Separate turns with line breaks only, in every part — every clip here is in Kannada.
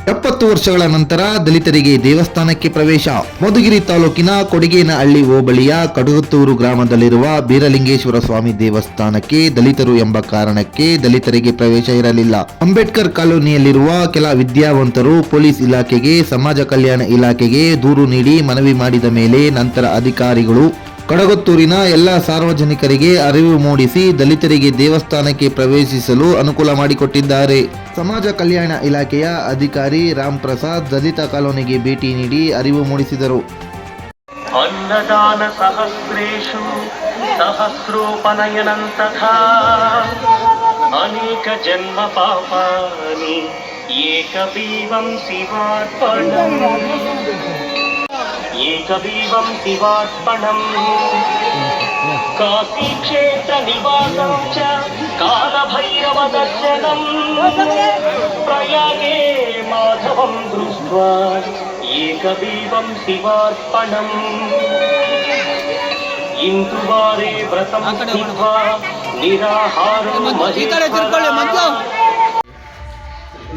70 ವರ್ಷಗಳ ನಂತರ ದಲಿತರಿಗೆ ದೇವಸ್ಥಾನಕ್ಕೆ ಪ್ರವೇಶ. ಮಧುಗಿರಿ ತಾಲೂಕಿನ ಕೊಡಿಗೇನಹಳ್ಳಿ ಹೋಬಳಿಯ ಕಡಗತ್ತೂರು ಗ್ರಾಮದಲ್ಲಿರುವ ಬೀರಲಿಂಗೇಶ್ವರ ಸ್ವಾಮಿ ದೇವಸ್ಥಾನಕ್ಕೆ ದಲಿತರು ಎಂಬ ಕಾರಣಕ್ಕೆ ದಲಿತರಿಗೆ ಪ್ರವೇಶ ಇರಲಿಲ್ಲ. ಅಂಬೇಡ್ಕರ್ ಕಾಲೋನಿಯಲ್ಲಿರುವ ಕೆಲ ವಿದ್ಯಾವಂತರು ಪೊಲೀಸ್ ಇಲಾಖೆಗೆ, ಸಮಾಜ ಕಲ್ಯಾಣ ಇಲಾಖೆಗೆ ದೂರು ನೀಡಿ ಮನವಿ ಮಾಡಿದ ಮೇಲೆ ನಂತರ ಅಧಿಕಾರಿಗಳು ಕಡಗತ್ತೂರಿನ ಎಲ್ಲ ಸಾರ್ವಜನಿಕರಿಗೆ ಅರಿವು ಮೂಡಿಸಿ ದಲಿತರಿಗೆ ದೇವಸ್ಥಾನಕ್ಕೆ ಪ್ರವೇಶಿಸಲು ಅನುಕೂಲ ಮಾಡಿಕೊಟ್ಟಿದ್ದಾರೆ. ಸಮಾಜ ಕಲ್ಯಾಣ ಇಲಾಖೆಯ ಅಧಿಕಾರಿ ರಾಮ್ ಪ್ರಸಾದ್ ದಲಿತ ಕಾಲೋನಿಗೆ ಭೇಟಿ ನೀಡಿ ಅರಿವು ಮೂಡಿಸಿದರು.
ಅನ್ನದಾನ ಸಹಸ್ರೇಷು ಸಹಸ್ರೋಪನಯನಂ ತಥಾ ಅನೇಕ ಜನ್ಮ ಪಾಪಾನಿ ಏಕಬೀವಂ ಶಿವಾರ್ಪಣಂ ಏಕಬೀವಂ ಶಿವಾರ್ಪಣಂ ಕಾಶಿ ಕ್ಷೇತ್ರ ನಿವಾಸಂ ಚ ಕಾಲಭೈರವ ದರ್ಶನಂ ಪ್ರಯಾಗೆ ಮಾಧವಂ ದೃಷ್ಟ್ವಾ ಏಕಬೀವಂ ಶಿವಾರ್ಪಣಂ ಇಂದುವಾರೆ ವ್ರತಂ ಸ್ಥಿತ್ವಾ ನಿರಾಹಾರಂ ಮಹೇಶ್ವರ.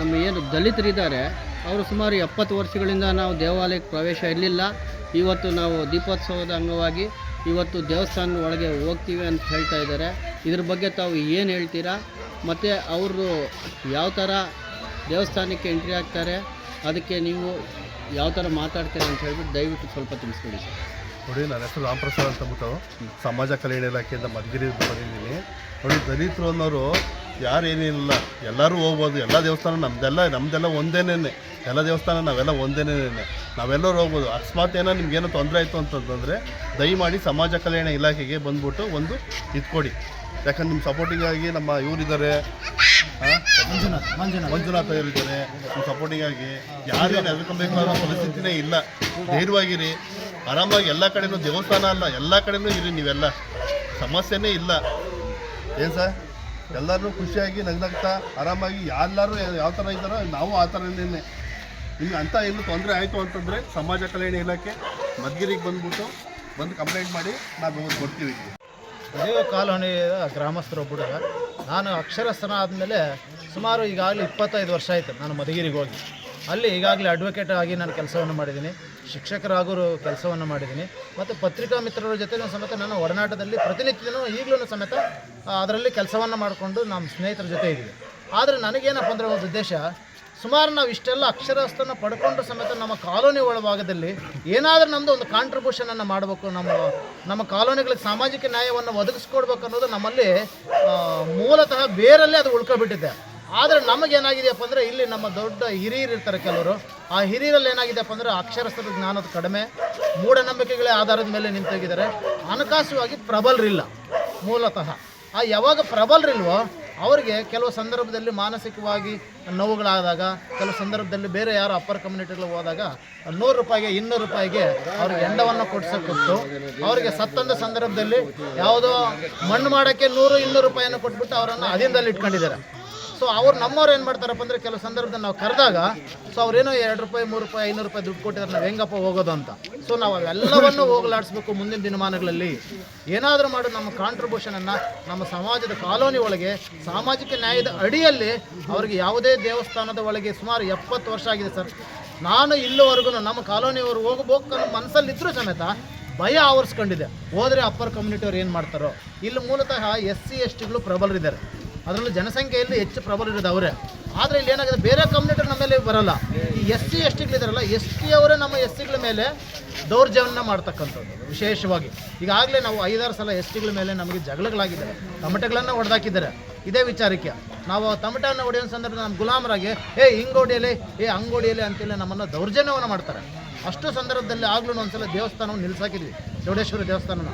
ನಮ್ಮ ಏನು ದಲಿತರಿದ್ದಾರೆ ಅವರು ಸುಮಾರು 70 ವರ್ಷಗಳಿಂದ ನಾವು ದೇವಾಲಯಕ್ಕೆ ಪ್ರವೇಶ ಇರಲಿಲ್ಲ. ಇವತ್ತು ನಾವು ದೀಪೋತ್ಸವದ ಅಂಗವಾಗಿ ಇವತ್ತು ದೇವಸ್ಥಾನದ ಒಳಗೆ ಹೋಗ್ತೀವಿ ಅಂತ ಹೇಳ್ತಾ ಇದ್ದಾರೆ. ಇದ್ರ ಬಗ್ಗೆ ತಾವು ಏನು ಹೇಳ್ತೀರಾ? ಮತ್ತು ಅವರು ಯಾವ ಥರ ದೇವಸ್ಥಾನಕ್ಕೆ ಎಂಟ್ರಿ ಆಗ್ತಾರೆ, ಅದಕ್ಕೆ ನೀವು ಯಾವ ಥರ ಮಾತಾಡ್ತೀರಾ ಅಂತ ಹೇಳ್ಬಿಟ್ಟು ದಯವಿಟ್ಟು ಸ್ವಲ್ಪ ತಿಳಿಸ್ಕೊಡಿ ಸರ್.
ನೋಡಿ, ನನ್ನ ಹೆಸರು ರಾಮ್ ಪ್ರಸಾದ್ ಅಂತಬಿಟ್ಟು ಸಮಾಜ ಕಲ್ಯಾಣ ಇಲಾಖೆಯಿಂದ ಮಧುಗಿರಿ ಬಂದಿದ್ದೀನಿ. ನೋಡಿ, ದಲಿತರು ಅನ್ನೋರು ಯಾರೇನಿಲ್ಲ, ಎಲ್ಲರೂ ಹೋಗ್ಬೋದು. ಎಲ್ಲ ದೇವಸ್ಥಾನ ನಮ್ಮದೆಲ್ಲ ಒಂದೇನೇ, ಎಲ್ಲ ದೇವಸ್ಥಾನ ನಾವೆಲ್ಲ ಒಂದೇನೇ, ನಾವೆಲ್ಲರೂ ಹೋಗ್ಬೋದು. ಅಕಸ್ಮಾತ್ ಏನೋ ನಿಮ್ಗೇನೋ ತೊಂದರೆ ಆಯಿತು ಅಂತಂದರೆ ದಯಮಾಡಿ ಸಮಾಜ ಕಲ್ಯಾಣ ಇಲಾಖೆಗೆ ಬಂದ್ಬಿಟ್ಟು ಒಂದು ಇದು ಕೊಡಿ. ಯಾಕಂದ್ರೆ ನಿಮ್ಮ ಸಪೋರ್ಟಿಂಗಾಗಿ ನಮ್ಮ ಇವರಿದ್ದಾರೆ, ಮಂಜುನಾಥ್ ಅವರಿದ್ದಾರೆ. ನಿಮ್ಮ ಸಪೋರ್ಟಿಂಗಾಗಿ ಯಾರೇನು ಹೆದರ್ಕೊಬೇಕಾದ ಪರಿಸ್ಥಿತಿನೇ ಇಲ್ಲ. ಧೈರ್ಯವಾಗಿರಿ, ಆರಾಮಾಗಿ ಎಲ್ಲ ಕಡೆಯೂ ದೇವಸ್ಥಾನ ಅಲ್ಲ, ಎಲ್ಲ ಕಡೆಯೂ ಇರಿ, ನೀವೆಲ್ಲ ಸಮಸ್ಯೆನೇ ಇಲ್ಲ. ಏನು ಸರ್, ಎಲ್ಲರೂ ಖುಷಿಯಾಗಿ ನಗ್ನಗ್ತಾ ಆರಾಮಾಗಿ ಎಲ್ಲರೂ ಯಾವ ಥರ ಇದ್ದಾರೋ ನಾವು ಆ ಥರನೇ. ನಿಮ್ಗೆ ಅಂಥ ಏನು ತೊಂದರೆ ಆಯಿತು ಅಂತಂದರೆ ಸಮಾಜ ಕಲ್ಯಾಣ ಇಲಾಖೆ ಮಧುಗಿರಿಗೆ ಬಂದು ಕಂಪ್ಲೇಂಟ್ ಮಾಡಿ ನಾವು ಕೊಡ್ತೀವಿ.
ದೇವ ಕಾಲೋನಿಯ ಗ್ರಾಮಸ್ಥರೊಬ್ಬರು. ನಾನು ಅಕ್ಷರಸ್ಥನ ಆದಮೇಲೆ ಸುಮಾರು ಈಗಾಗಲೇ 25 ವರ್ಷ ಆಯಿತು ನಾನು ಮಧುಗಿರಿಗೆ ಹೋಗಿ. ಅಲ್ಲಿ ಈಗಾಗಲೇ ಅಡ್ವೊಕೇಟ್ ಆಗಿ ನಾನು ಕೆಲಸವನ್ನು ಮಾಡಿದ್ದೀನಿ, ಶಿಕ್ಷಕರಾಗೂ ಕೆಲಸವನ್ನು ಮಾಡಿದ್ದೀನಿ, ಮತ್ತು ಪತ್ರಿಕಾ ಮಿತ್ರರ ಜೊತೆ ಸಮೇತ ನಾನು ಒಡನಾಟದಲ್ಲಿ ಪ್ರತಿನಿತ್ಯನೂ ಈಗಲೂ ಸಮೇತ ಅದರಲ್ಲಿ ಕೆಲಸವನ್ನು ಮಾಡಿಕೊಂಡು ನಮ್ಮ ಸ್ನೇಹಿತರ ಜೊತೆ ಇದ್ದೀವಿ. ಆದರೆ ನನಗೇನಪ್ಪ ಅಂದರೆ ಒಂದು ಉದ್ದೇಶ, ಸುಮಾರು ನಾವು ಇಷ್ಟೆಲ್ಲ ಅಕ್ಷರಸ್ಥನ ಪಡ್ಕೊಂಡು ಸಮೇತ ನಮ್ಮ ಕಾಲೋನಿ ಒಳಭಾಗದಲ್ಲಿ ಏನಾದರೂ ನಮ್ಮದು ಒಂದು ಕಾಂಟ್ರಿಬ್ಯೂಷನನ್ನು ಮಾಡಬೇಕು, ನಮ್ಮ ಕಾಲೋನಿಗಳಿಗೆ ಸಾಮಾಜಿಕ ನ್ಯಾಯವನ್ನು ಒದಗಿಸ್ಕೊಡ್ಬೇಕು ಅನ್ನೋದು ನಮ್ಮಲ್ಲಿ ಮೂಲತಃ ಬೇರಲ್ಲೇ ಅದು ಉಳ್ಕೊಬಿಟ್ಟಿದೆ. ಆದರೆ ನಮಗೇನಾಗಿದೆಯಪ್ಪ ಅಂದರೆ ಇಲ್ಲಿ ನಮ್ಮ ದೊಡ್ಡ ಹಿರಿಯರು ಇರ್ತಾರೆ ಕೆಲವರು. ಆ ಹಿರಿಯರಲ್ಲಿ ಏನಾಗಿದೆಯಪ್ಪ ಅಂದರೆ ಅಕ್ಷರಸ್ಥರ ಜ್ಞಾನದ ಕಡಿಮೆ, ಮೂಢನಂಬಿಕೆಗಳೇ ಆಧಾರದ ಮೇಲೆ ನಿಂತೋಗಿದ್ದಾರೆ. ಹಣಕಾಸುವಾಗಿ ಪ್ರಬಲರಿಲ್ಲ ಮೂಲತಃ. ಯಾವಾಗ ಪ್ರಬಲರಿಲ್ವೋ ಅವರಿಗೆ ಕೆಲವು ಸಂದರ್ಭದಲ್ಲಿ ಮಾನಸಿಕವಾಗಿ ನೋವುಗಳಾದಾಗ, ಕೆಲವು ಸಂದರ್ಭದಲ್ಲಿ ಬೇರೆ ಯಾರು ಅಪ್ಪರ್ ಕಮ್ಯುನಿಟಿಗಳು ಹೋದಾಗ 100 ರೂಪಾಯಿಗೆ 200 ರೂಪಾಯಿಗೆ ಅವ್ರಿಗೆ ಎಂಡವನ್ನು ಕೊಟ್ಟು ಅವರಿಗೆ ಸತ್ತಂದ ಸಂದರ್ಭದಲ್ಲಿ ಯಾವುದೋ ಮಣ್ಣು ಮಾಡೋಕ್ಕೆ 100-200 ರೂಪಾಯಿಯನ್ನು ಕೊಟ್ಬಿಟ್ಟು ಅವರನ್ನು ಅದಿಂದಲ್ಲಿ ಇಟ್ಕೊಂಡಿದ್ದಾರೆ. ಸೊ ಅವ್ರು ನಮ್ಮವ್ರು ಏನು ಮಾಡ್ತಾರಪ್ಪ ಅಂದರೆ ಕೆಲವು ಸಂದರ್ಭದಲ್ಲಿ ನಾವು ಕರೆದಾಗ ಅವ್ರೇನೋ 2 ರೂಪಾಯಿ 3 ರೂಪಾಯಿ 500 ರೂಪಾಯಿ ದುಡ್ಡು ಕೊಟ್ಟಿದ್ದಾರೆ, ನಾವು ಹೆಂಗಪ್ಪ ಹೋಗೋದು ಅಂತ. ಸೊ ನಾವು ಅವೆಲ್ಲವನ್ನು ಹೋಗಲಾಡಿಸ್ಬೇಕು. ಮುಂದಿನ ದಿನಮಾನಗಳಲ್ಲಿ ಏನಾದರೂ ಮಾಡಿ ನಮ್ಮ ಕಾಂಟ್ರಿಬ್ಯೂಷನನ್ನು ನಮ್ಮ ಸಮಾಜದ ಕಾಲೋನಿ ಒಳಗೆ ಸಾಮಾಜಿಕ ನ್ಯಾಯದ ಅಡಿಯಲ್ಲಿ ಅವರಿಗೆ ಯಾವುದೇ ದೇವಸ್ಥಾನದ ಒಳಗೆ ಸುಮಾರು 70 ವರ್ಷ ಆಗಿದೆ ಸರ್. ನಾನು ಇಲ್ಲಿವರೆಗೂ ನಮ್ಮ ಕಾಲೋನಿಯವರು ಹೋಗಬೇಕು ಅನ್ನೋ ಮನಸ್ಸಲ್ಲಿದ್ದರೂ ಸಮೇತ ಭಯ ಆವರಿಸ್ಕೊಂಡಿದೆ. ಹೋದರೆ ಅಪ್ಪರ್ ಕಮ್ಯುನಿಟಿಯವ್ರು ಏನು ಮಾಡ್ತಾರೋ. ಇಲ್ಲಿ ಮೂಲತಃ SC STಗಳು ಪ್ರಬಲರಿದ್ದಾರೆ, ಅದರಲ್ಲೂ ಜನಸಂಖ್ಯೆಯಲ್ಲಿ ಹೆಚ್ಚು ಪ್ರಬಲರಿರೋದು ಅವರೇ. ಆದರೆ ಇಲ್ಲಿ ಏನಾಗಿದೆ, ಬೇರೆ ಕಮ್ಯುನಿಟಿ ನಮ್ಮ ಮೇಲೆ ಬರಲ್ಲ. ಈ SC STಗಳಿದಾರಲ್ಲ, ST ಅವರೇ ನಮ್ಮ SCಗಳ ಮೇಲೆ ದೌರ್ಜನ್ಯ ಮಾಡ್ತಕ್ಕಂಥದ್ದು ವಿಶೇಷವಾಗಿ. ಈಗಾಗಲೇ ನಾವು 5-6 ಸಲ STಗಳ ಮೇಲೆ ನಮಗೆ ಜಗಳಗಳಾಗಿದ್ದಾರೆ, ತಮಟೆಗಳನ್ನು ಹೊಡೆದಾಕಿದ್ದಾರೆ. ಇದೇ ವಿಚಾರಕ್ಕೆ ನಾವು ತಮಟೆಯನ್ನು ಹೊಡೆಯೋ ಸಂದರ್ಭದಲ್ಲಿ ನಮ್ಮ ಗುಲಾಮರಾಗಿ ಹಿಂಗೆ ಹೊಡೆಯಲಿ, ಹಂಗೆ ಹೊಡೆಯಲಿ ಅಂತೇಳಿ ನಮ್ಮನ್ನು ದೌರ್ಜನ್ಯವನ್ನು ಮಾಡ್ತಾರೆ. ಅಷ್ಟು ಸಂದರ್ಭದಲ್ಲಿ ಆಗಲೂ ಒಂದ್ಸಲ ದೇವಸ್ಥಾನವನ್ನು ನಿಲ್ಲಿಸಾಕಿದ್ವಿ, ಚೌಡೇಶ್ವರಿ ದೇವಸ್ಥಾನನ.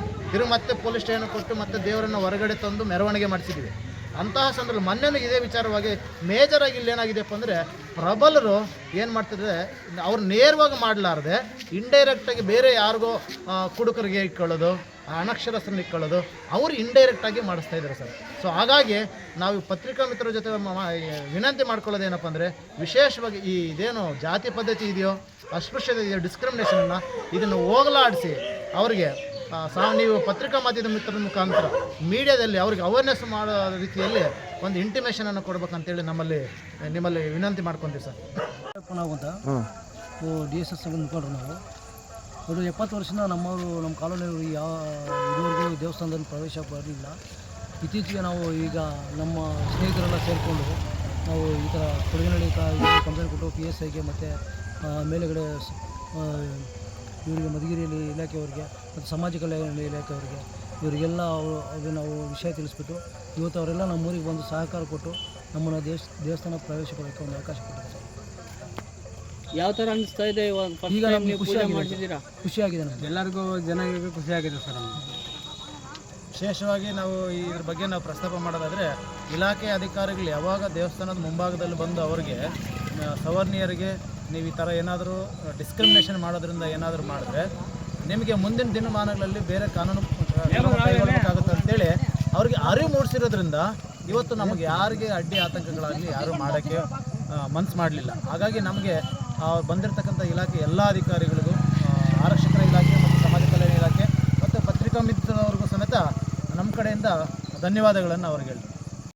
ಮತ್ತೆ ಪೊಲೀಸ್ ಸ್ಟೇಷನ್ ಕೊಟ್ಟು ಮತ್ತೆ ದೇವರನ್ನು ಹೊರಗಡೆ ತಂದು ಮೆರವಣಿಗೆ ಮಾಡಿಸಿದ್ವಿ. ಅಂತಹ ಸಂದರ್ಭ ಮೊನ್ನೆನೂ ಇದೇ ವಿಚಾರವಾಗಿ ಮೇಜರಾಗಿ ಇಲ್ಲಿ ಏನಾಗಿದೆಯಪ್ಪ ಅಂದರೆ ಪ್ರಬಲರು ಏನು ಮಾಡ್ತಿದ್ರೆ ಅವ್ರು ನೇರವಾಗಿ ಮಾಡಲಾರ್ದೆ ಇಂಡೈರೆಕ್ಟಾಗಿ ಬೇರೆ ಯಾರಿಗೋ ಕುಡುಕರಿಗೆ ಇಟ್ಕೊಳ್ಳೋದು, ಅನಕ್ಷರಸ್ಥರನ್ನ ಇಟ್ಕೊಳ್ಳೋದು, ಅವರು ಇಂಡೈರೆಕ್ಟಾಗಿ ಮಾಡಿಸ್ತಾ ಇದ್ದಾರೆ ಸರ್. ಸೊ ಹಾಗಾಗಿ ನಾವು ಪತ್ರಿಕಾ ಮಿತ್ರರ ಜೊತೆ ವಿನಂತಿ ಮಾಡ್ಕೊಳ್ಳೋದೇನಪ್ಪ ಅಂದರೆ, ವಿಶೇಷವಾಗಿ ಇದೇನು ಜಾತಿ ಪದ್ಧತಿ ಇದೆಯೋ, ಅಸ್ಪೃಶ್ಯತೆ ಇದೆಯೋ, ಡಿಸ್ಕ್ರಿಮಿನೇಷನನ್ನು ಇದನ್ನು ಹೋಗಲಾಡಿಸಿ ಅವರಿಗೆ ನೀವು ಪತ್ರಿಕಾ ಮಾಧ್ಯಮದ ಮಿತ್ರರ ಮುಖಾಂತರ ಮೀಡಿಯಾದಲ್ಲಿ ಅವ್ರಿಗೆ ಅವೇರ್ನೆಸ್ ಮಾಡೋ ರೀತಿಯಲ್ಲಿ ಒಂದು ಇಂಟಿಮೇಷನನ್ನು ಕೊಡಬೇಕಂತೇಳಿ ನಿಮ್ಮಲ್ಲಿ ವಿನಂತಿ ಮಾಡ್ಕೊಂತೀವಿ ಸರ್.
ನಾವು ಅಂತ DSS ಮುಖಂಡರು ನಾವು ಒಂದು 70 ವರ್ಷದಿಂದ ನಮ್ಮ ಕಾಲೋನಿಯವರು ಇದುವರೆಗೂ ದೇವಸ್ಥಾನದಲ್ಲಿ ಪ್ರವೇಶ ಬರಲಿಲ್ಲ. ಇತ್ತೀಚೆಗೆ ನಾವು ಈಗ ನಮ್ಮ ಸ್ನೇಹಿತರೆಲ್ಲ ಸೇರಿಕೊಂಡು ನಾವು ಈ ಥರ ಕೊಡಗಿನಹಳ್ಳಿ ಕಂಪ್ಲೇಂಟ್ ಕೊಟ್ಟು PSIಗೆ ಮತ್ತು ಮೇಲುಗಡೆ ಇವರಿಗೆ ಮಧುಗಿರಿಯಲ್ಲಿ ಇಲಾಖೆಯವರಿಗೆ ಮತ್ತು ಸಮಾಜ ಕಲ್ಯಾಣ ಇಲಾಖೆಯವರಿಗೆ ಇವರಿಗೆಲ್ಲ ನಾವು ವಿಷಯ ತಿಳಿಸ್ಬಿಟ್ಟು ಇವತ್ತು ಅವರೆಲ್ಲ ನಮ್ಮೂರಿಗೆ ಬಂದು ಸಹಕಾರ ಕೊಟ್ಟು ನಮ್ಮನ್ನು ದೇವಸ್ಥಾನ ಪ್ರವೇಶ ಕೊಡೋಕ್ಕೆ ಒಂದು ಅವಕಾಶ ಕೊಟ್ಟಿದ್ದಾರೆ.
ಯಾವ ಥರ ಅನಿಸ್ತಾ ಇದೆ
ಈಗ ನಮಗೆ ಖುಷಿಯಾಗಿದೆ ನಮಗೆ
ಎಲ್ಲರಿಗೂ ಜನರಿಗೆ ಖುಷಿಯಾಗಿದೆ ಸರ್.
ವಿಶೇಷವಾಗಿ ನಾವು ಇದ್ರ ಬಗ್ಗೆ ನಾವು ಪ್ರಸ್ತಾಪ ಮಾಡೋದಾದರೆ ಇಲಾಖೆ ಅಧಿಕಾರಿಗಳು ಯಾವಾಗ ದೇವಸ್ಥಾನದ ಮುಂಭಾಗದಲ್ಲಿ ಬಂದು ಅವರಿಗೆ ಸವರ್ಣೀಯರಿಗೆ ನೀವು ಈ ಥರ ಏನಾದರೂ ಡಿಸ್ಕ್ರಿಮಿನೇಷನ್ ಮಾಡೋದ್ರಿಂದ ಏನಾದರೂ ಮಾಡಿದ್ರೆ ನಿಮಗೆ ಮುಂದಿನ ದಿನಮಾನಗಳಲ್ಲಿ ಬೇರೆ ಕಾನೂನು ಕೈಗೊಳ್ಳಬೇಕಾಗುತ್ತೆ ಅಂತೇಳಿ ಅವ್ರಿಗೆ ಅರಿವು ಮೂಡಿಸಿರೋದ್ರಿಂದ ಇವತ್ತು ನಮಗೆ ಯಾರಿಗೆ ಅಡ್ಡಿ ಆತಂಕಗಳಾಗಲಿ ಯಾರೂ ಮಾಡೋಕ್ಕೆ ಮನಸ್ಸು ಮಾಡಲಿಲ್ಲ. ಹಾಗಾಗಿ ನಮಗೆ ಬಂದಿರತಕ್ಕಂಥ ಇಲಾಖೆ ಎಲ್ಲ ಅಧಿಕಾರಿಗಳಿಗೂ, ಆರಕ್ಷಕರ ಇಲಾಖೆ ಮತ್ತು ಸಮಾಜ ಕಲ್ಯಾಣ ಇಲಾಖೆ ಮತ್ತು ಪತ್ರಿಕಾ ಮಿತ್ರರವ್ರಿಗೂ ಸಮೇತ ನಮ್ಮ ಕಡೆಯಿಂದ ಧನ್ಯವಾದಗಳನ್ನು ಅವ್ರಿಗೆ ಹೇಳ್ತೀವಿ.